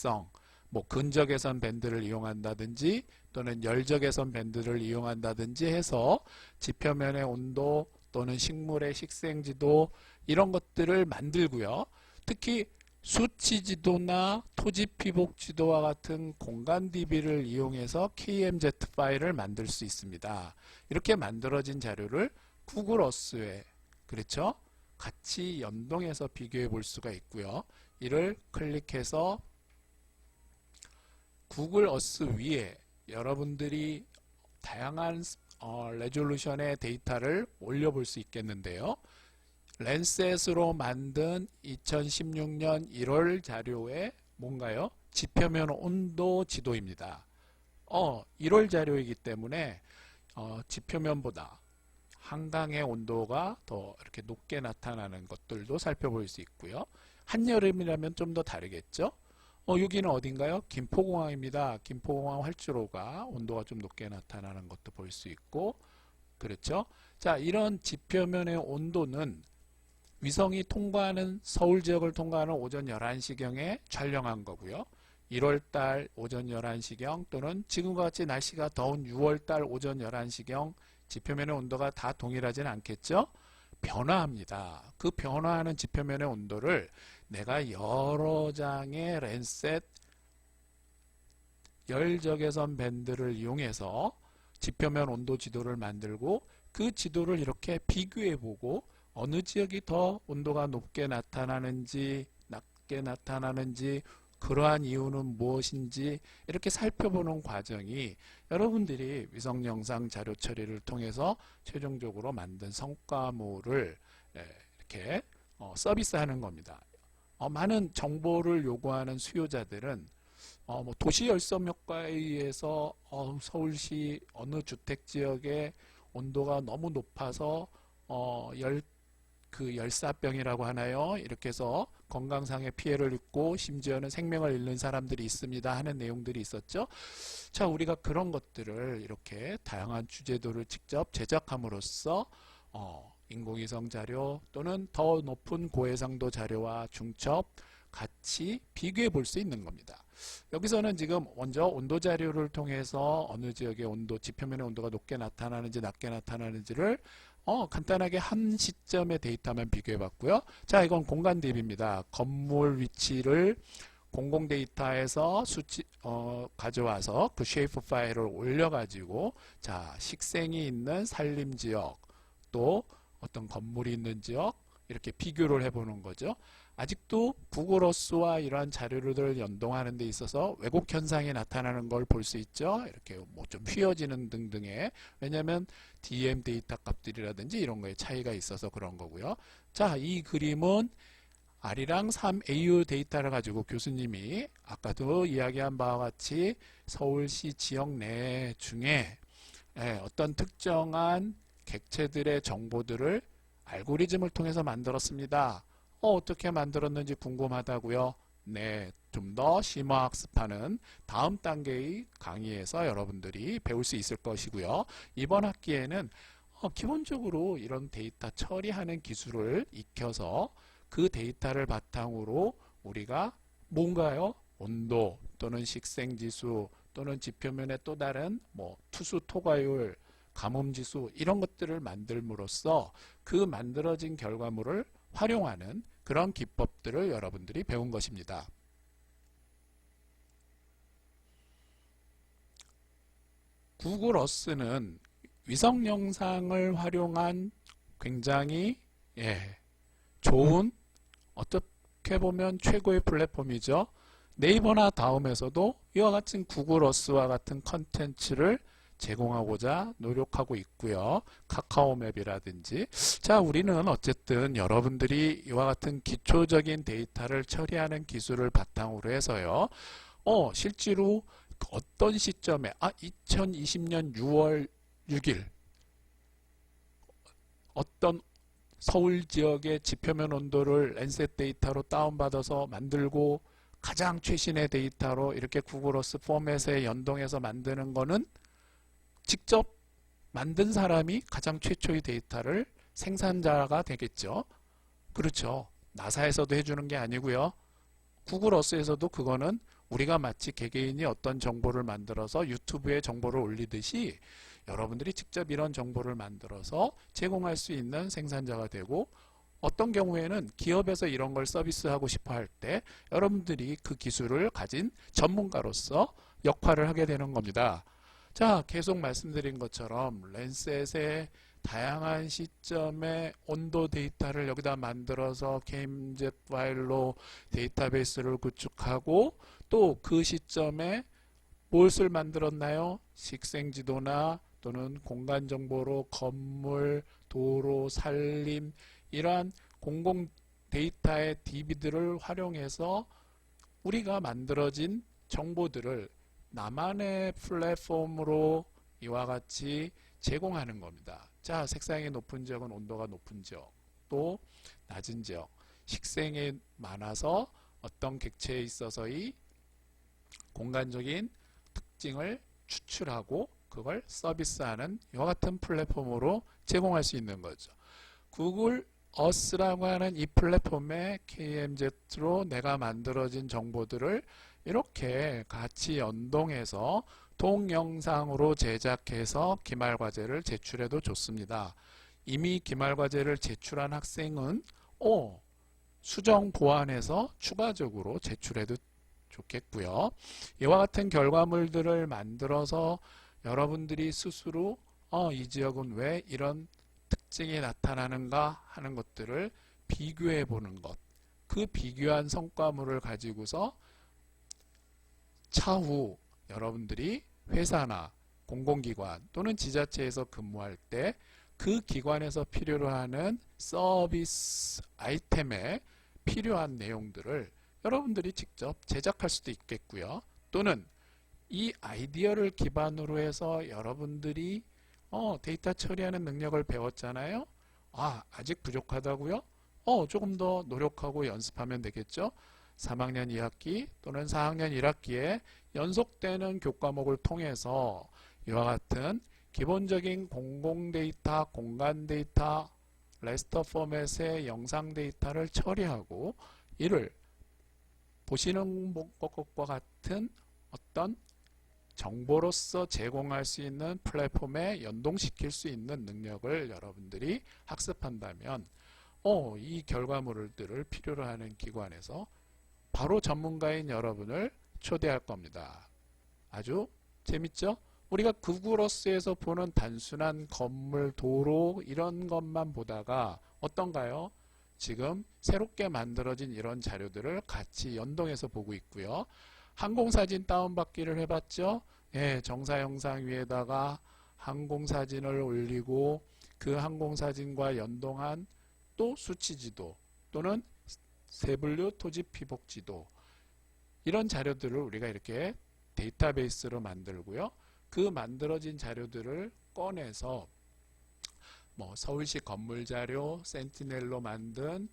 특성, 뭐 근적외선 밴드를 이용한다든지 또는 열적외선 밴드를 이용한다든지 해서 지표면의 온도 또는 식물의 식생지도 이런 것들을 만들고요. 특히 수치지도나 토지피복지도와 같은 공간 DB를 이용해서 KMZ 파일을 만들 수 있습니다. 이렇게 만들어진 자료를 구글 어스에 그렇죠? 같이 연동해서 비교해 볼 수가 있고요. 이를 클릭해서 구글 어스 위에 여러분들이 다양한 레졸루션의 데이터를 올려볼 수 있겠는데요. 랜셋으로 만든 2016년 1월 자료에 뭔가요? 지표면 온도 지도입니다. 1월 자료이기 때문에 지표면보다 한강의 온도가 더 이렇게 높게 나타나는 것들도 살펴볼 수 있고요. 한여름이라면 좀 더 다르겠죠? 여기는 어딘가요? 김포공항입니다. 김포공항 활주로가 온도가 좀 높게 나타나는 것도 볼 수 있고, 그렇죠? 자, 이런 지표면의 온도는 위성이 통과하는 서울 지역을 통과하는 오전 11시경에 촬영한 거고요. 1월달 오전 11시경 또는 지금과 같이 날씨가 더운 6월달 오전 11시경 지표면의 온도가 다 동일하진 않겠죠? 변화합니다. 그 변화하는 지표면의 온도를 내가 여러 장의 랜셋 열적외선 밴드를 이용해서 지표면 온도 지도를 만들고 그 지도를 이렇게 비교해보고 어느 지역이 더 온도가 높게 나타나는지 낮게 나타나는지 그러한 이유는 무엇인지 이렇게 살펴보는 과정이 여러분들이 위성 영상 자료 처리를 통해서 최종적으로 만든 성과물을 이렇게 서비스하는 겁니다. 많은 정보를 요구하는 수요자들은 뭐 도시 열섬 효과에 의해서 서울시 어느 주택지역의 온도가 너무 높아서 열사병이라고 하나요? 이렇게 해서 건강상의 피해를 입고 심지어는 생명을 잃는 사람들이 있습니다 하는 내용들이 있었죠. 자, 우리가 그런 것들을 이렇게 다양한 주제도를 직접 제작함으로써 인공위성 자료 또는 더 높은 고해상도 자료와 중첩 같이 비교해 볼 수 있는 겁니다. 여기서는 지금 먼저 온도 자료를 통해서 어느 지역의 온도, 지표면의 온도가 높게 나타나는지 낮게 나타나는지를 간단하게 한 시점의 데이터만 비교해 봤고요. 자, 이건 공간 대비입니다. 건물 위치를 공공 데이터에서 가져와서 그 쉐이프 파일을 올려가지고 자, 식생이 있는 산림 지역 또 어떤 건물이 있는 지역 이렇게 비교를 해보는 거죠. 아직도 구글 어스와 이러한 자료를 연동하는 데 있어서 왜곡 현상이 나타나는 걸 볼 수 있죠. 이렇게 뭐 좀 휘어지는 등등의, 왜냐하면 DM 데이터 값들이라든지 이런 거에 차이가 있어서 그런 거고요. 자, 이 그림은 아리랑 3AU 데이터를 가지고 교수님이 아까도 이야기한 바와 같이 서울시 지역 내 중에 어떤 특정한 객체들의 정보들을 알고리즘을 통해서 만들었습니다. 어떻게 만들었는지 궁금하다고요? 네, 좀 더 심화학습하는 다음 단계의 강의에서 여러분들이 배울 수 있을 것이고요. 이번 학기에는 기본적으로 이런 데이터 처리하는 기술을 익혀서 그 데이터를 바탕으로 우리가 뭔가요? 온도 또는 식생지수 또는 지표면의 또 다른 뭐 투수 토과율, 가뭄지수 이런 것들을 만들므로써 그 만들어진 결과물을 활용하는 그런 기법들을 여러분들이 배운 것입니다. 구글 어스는 위성 영상을 활용한 굉장히 좋은, 어떻게 보면 최고의 플랫폼이죠. 네이버나 다음에서도 이와 같은 구글 어스와 같은 컨텐츠를 제공하고자 노력하고 있고요. 카카오맵이라든지. 자, 우리는 어쨌든 여러분들이 이와 같은 기초적인 데이터를 처리하는 기술을 바탕으로 해서요. 실제로 어떤 시점에 2020년 6월 6일 어떤 서울 지역의 지표면 온도를 랜셋 데이터로 다운받아서 만들고 가장 최신의 데이터로 이렇게 구글 어스 포맷에 연동해서 만드는 거는 직접 만든 사람이 가장 최초의 데이터를 생산자가 되겠죠. 그렇죠. 나사에서도 해주는 게 아니고요. 구글 어스에서도 그거는 우리가 마치 개개인이 어떤 정보를 만들어서 유튜브에 정보를 올리듯이 여러분들이 직접 이런 정보를 만들어서 제공할 수 있는 생산자가 되고, 어떤 경우에는 기업에서 이런 걸 서비스하고 싶어 할 때 여러분들이 그 기술을 가진 전문가로서 역할을 하게 되는 겁니다. 자, 계속 말씀드린 것처럼 랜셋의 다양한 시점의 온도 데이터를 여기다 만들어서 게임젯 파일로 데이터베이스를 구축하고, 또 그 시점에 무엇을 만들었나요? 식생지도나 또는 공간 정보로 건물, 도로, 산림, 이러한 공공 데이터의 DB들을 활용해서 우리가 만들어진 정보들을 나만의 플랫폼으로 이와 같이 제공하는 겁니다. 자, 색상이 높은 지역은 온도가 높은 지역, 또 낮은 지역, 식생이 많아서 어떤 객체에 있어서의 공간적인 특징을 추출하고 그걸 서비스하는 이와 같은 플랫폼으로 제공할 수 있는 거죠. 구글 어스라고 하는 이 플랫폼의 KMZ로 내가 만들어진 정보들을 이렇게 같이 연동해서 동영상으로 제작해서 기말과제를 제출해도 좋습니다. 이미 기말과제를 제출한 학생은 수정 보완해서 추가적으로 제출해도 좋겠고요. 이와 같은 결과물들을 만들어서 여러분들이 스스로 이 지역은 왜 이런 특징이 나타나는가 하는 것들을 비교해 보는 것, 그 비교한 성과물을 가지고서 차후 여러분들이 회사나 공공기관 또는 지자체에서 근무할 때 그 기관에서 필요로 하는 서비스 아이템에 필요한 내용들을 여러분들이 직접 제작할 수도 있겠고요. 또는 이 아이디어를 기반으로 해서 여러분들이 데이터 처리하는 능력을 배웠잖아요. 아직 부족하다고요? 조금 더 노력하고 연습하면 되겠죠. 3학년 2학기 또는 4학년 1학기에 연속되는 교과목을 통해서 이와 같은 기본적인 공공 데이터, 공간 데이터, 레스터 포맷의 영상 데이터를 처리하고 이를 보시는 것과 같은 어떤 정보로서 제공할 수 있는 플랫폼에 연동시킬 수 있는 능력을 여러분들이 학습한다면 이 결과물들을 필요로 하는 기관에서 바로 전문가인 여러분을 초대할 겁니다. 아주 재밌죠? 우리가 구글어스에서 보는 단순한 건물, 도로 이런 것만 보다가 어떤가요? 지금 새롭게 만들어진 이런 자료들을 같이 연동해서 보고 있고요. 항공사진 다운받기를 해봤죠? 예, 정사 영상 위에다가 항공사진을 올리고 그 항공사진과 연동한 또 수치지도 또는 세분류 토지 피복지도, 이런 자료들을 우리가 이렇게 데이터베이스로 만들고요. 그 만들어진 자료들을 꺼내서 서울시 건물 자료, 센티넬로 만든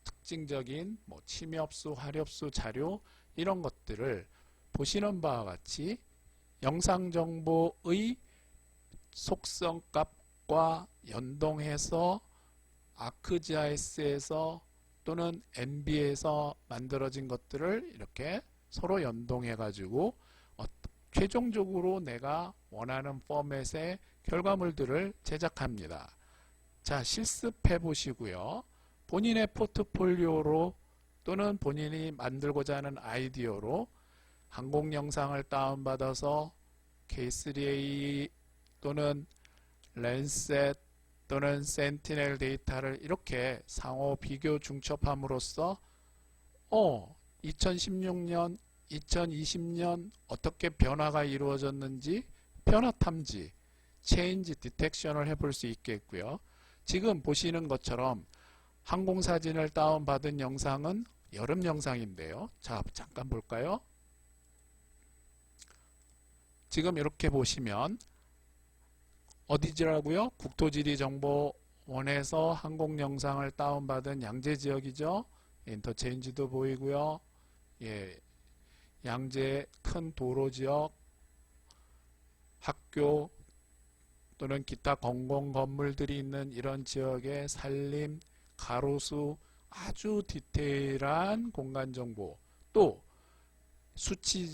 특징적인 침엽수, 화렵수 자료, 이런 것들을 보시는 바와 같이 영상 정보의 속성 값과 연동해서 아크지아이스에서 또는 NB에서 만들어진 것들을 이렇게 서로 연동해 가지고 최종적으로 내가 원하는 포맷의 결과물들을 제작합니다. 자, 실습해 보시고요. 본인의 포트폴리오로 또는 본인이 만들고자 하는 아이디어로 항공 영상을 다운받아서 K3A 또는 랜셋 또는 센티넬 데이터를 이렇게 상호 비교 중첩함으로써 2016년, 2020년 어떻게 변화가 이루어졌는지 변화 탐지, 체인지 디텍션을 해볼 수 있겠고요. 지금 보시는 것처럼 항공사진을 다운받은 영상은 여름 영상인데요. 자, 잠깐 볼까요? 지금 이렇게 보시면 어디지라고요? 국토지리정보원에서 항공 영상을 다운받은 양재 지역이죠. 인터체인지도 보이고요. 예, 양재 큰 도로 지역, 학교 또는 기타 공공 건물들이 있는 이런 지역의 산림, 가로수, 아주 디테일한 공간 정보, 또 수치